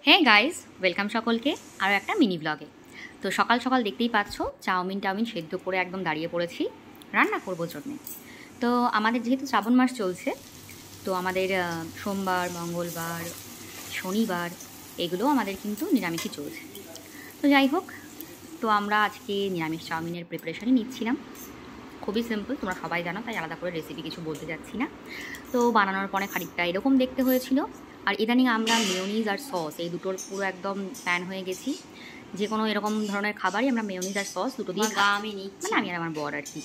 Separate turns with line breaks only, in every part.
Hey guys, welcome সকলকে আরও একটা মিনি ব্লগে। তো সকাল সকাল দেখতেই পাচ্ছ চাউমিন সেদ্ধ করে একদম দাঁড়িয়ে পড়েছি রান্না করবো জন্যে। তো আমাদের যেহেতু শ্রাবণ মাস চলছে, তো আমাদের সোমবার, মঙ্গলবার, শনিবার এগুলো আমাদের কিন্তু নিরামিষই চলছে। তো যাই হোক, তো আমরা আজকে নিরামিষ চাউমিনের প্রিপারেশনই নিচ্ছিলাম। খুবই সিম্পল, তোমরা সবাই জানো, তাই আলাদা করে রেসিপি কিছু বলতে যাচ্ছি না। তো বানানোর পরে খানিকটা এরকম দেখতে হয়েছিল। আর ইদানিং আমরা মেয়োনিজ আর সস এই দুটোর পুরো একদম ফ্যান হয়ে গেছি। যে কোনো এরকম ধরনের খাবারই আমরা মেয়োনিজ আর সস দুটো দিয়ে আমি নিই, মানে আমি আর আমার বর আর কি।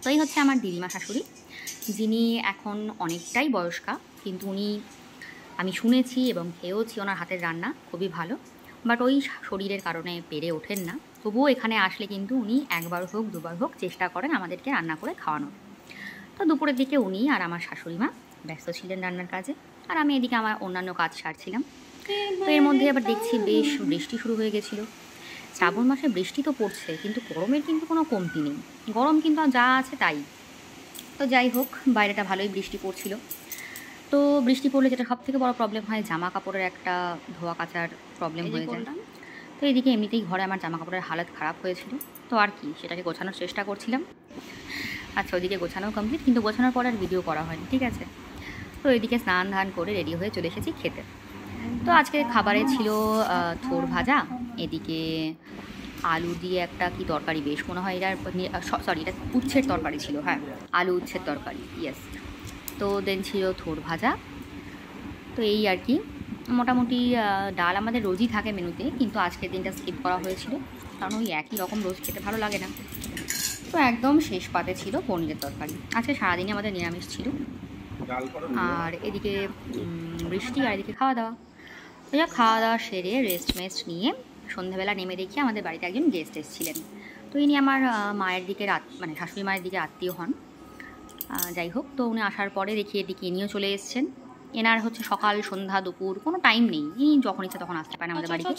তো এই হচ্ছে আমার দিদিমা শাশুড়ি, যিনি এখন অনেকটাই বয়স্কা, কিন্তু উনি, আমি শুনেছি এবং খেয়েওছি ওনার হাতের রান্না খুবই ভালো। বাট ওই শরীরের কারণে পেরে ওঠেন না। তবুও এখানে আসলে কিন্তু উনি একবার হোক দুবার হোক চেষ্টা করেন আমাদেরকে রান্না করে খাওয়ানোর। তো দুপুরের দিকে উনি আর আমার শাশুড়ি মা ব্যস্ত ছিলেন রান্নার কাজে, আর আমি এদিকে আমার অন্যান্য কাজ সারছিলাম। তো এর মধ্যে আবার দেখছি বেশ বৃষ্টি শুরু হয়ে গেছিলো। শ্রাবণ মাসে বৃষ্টি তো পড়ছে, কিন্তু গরমের কিন্তু কোনো কমতি নেই, গরম কিন্তু যা আছে তাই। তো যাই হোক, বাইরেটা ভালোই বৃষ্টি পড়ছিল। তো বৃষ্টি পড়লে যেটা সবথেকে বড় প্রবলেম হয়, জামা কাপড়ের একটা ধোয়া কাচার প্রবলেম হয়ে যায়। তো এদিকে এমনিতেই ঘরে আমার জামা কাপড়ের হালত খারাপ হয়েছিল, তো আর কি, সেটাকে গোছানোর চেষ্টা করছিলাম। আচ্ছা, ওইদিকে গোছানো কমপ্লিট, কিন্তু গোছানোর পর আর ভিডিও করা হয়নি, ঠিক আছে। তো এদিকে স্নান ধান করে রেডি হয়ে চলে এসেছি খেতে। তো আজকে খাবারে ছিল থোর ভাজা, এদিকে আলু দিয়ে একটা কি তরকারি, বেশ মনে হয় এটা সরি এটা উচ্ছের তরকারি ছিল, হ্যাঁ আলু উচ্ছের তরকারি, ইয়েস। তো দেন ছিল থোর ভাজা। তো এই আর কি, মোটামুটি ডাল আমাদের রোজই থাকে মেনুতে, কিন্তু আজকের দিনটা স্কিপ করা হয়েছিল, কারণ ওই একই রকম রোজ খেতে ভালো লাগে না। তো একদম শেষ পাতে ছিল পনিরের তরকারি। আজকে সারাদিনই আমাদের নিরামিষ ছিল। আর এদিকে বৃষ্টি, আর এদিকে খাওয়া দাওয়া। তো যা খাওয়া দাওয়া সেরে রেস্ট নিয়ে সন্ধ্যাবেলা নেমে দেখি আমাদের বাড়িতে একজন গেস্ট এসেছিলেন। তো ইনি আমার মায়ের দিকে মানে শাশুড়ি মায়ের দিকে আত্মীয় হন। যাই হোক, তো উনি আসার পরে দেখি এদিকে ইনিও চলে এসেছেন। এনার হচ্ছে সকাল সন্ধ্যা দুপুর কোনো টাইম নেই, ইনি যখন ইচ্ছা তখন আসতে পারেন আমাদের বাড়িতে।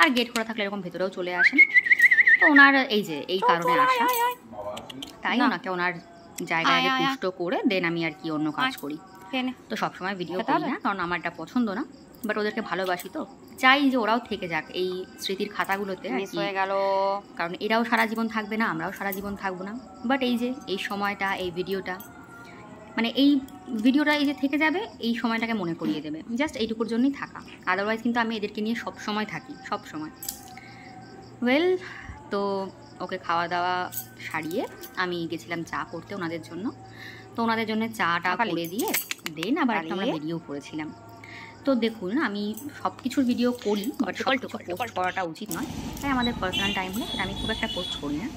আর গেট খোলা থাকলে এরকম ভেতরেও চলে আসেন। তো ওনার এই কারণে আসা, তাই ওনাকে ওনার জায়গায় পুষ্ট করে দেন আমি আর কি অন্য কাজ করি। তো সবসময় ভিডিও করি না, কারণ আমার এটা পছন্দ না, বাট ওদেরকে ভালোবাসি, তো চাই যে ওরাও থেকে যাক এই স্মৃতির খাতাগুলোতে হয়ে গেল। কারণ এরাও সারা জীবন থাকবে না, আমরাও সারা জীবন থাকবো না, বাট এই যে এই সময়টা, এই ভিডিওটা, মানে এই ভিডিওটা এই যে থেকে যাবে, এই সময়টাকে মনে করিয়ে দেবে, জাস্ট এইটুকুর জন্যই থাকা। আদারওয়াইজ কিন্তু আমি এদেরকে নিয়ে সব সময় থাকি, সব সময়। ওয়েল, তো ওকে খাওয়া দাওয়া সারিয়ে আমি গেছিলাম চা করতে ওনাদের জন্য। তো ওনাদের জন্য চাটা করে দিয়ে দেন আবার একটা আমরা ভিডিও করেছিলাম। তো দেখুন, আমি সব কিছুর ভিডিও করি, বাট পোস্ট করাটা উচিত নয়, তাই আমাদের পার্সোনাল টাইম হলে আমি খুব একটা পোস্ট করি না।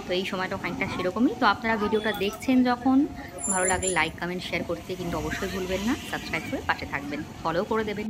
তো এই সময়টা খানিকটা সেরকমই। তো আপনারা ভিডিওটা দেখছেন যখন, ভালো লাগলে লাইক কমেন্ট শেয়ার করতে কিন্তু অবশ্যই ভুলবেন না, সাবস্ক্রাইব করে পাশে থাকবেন, ফলো করে দেবেন।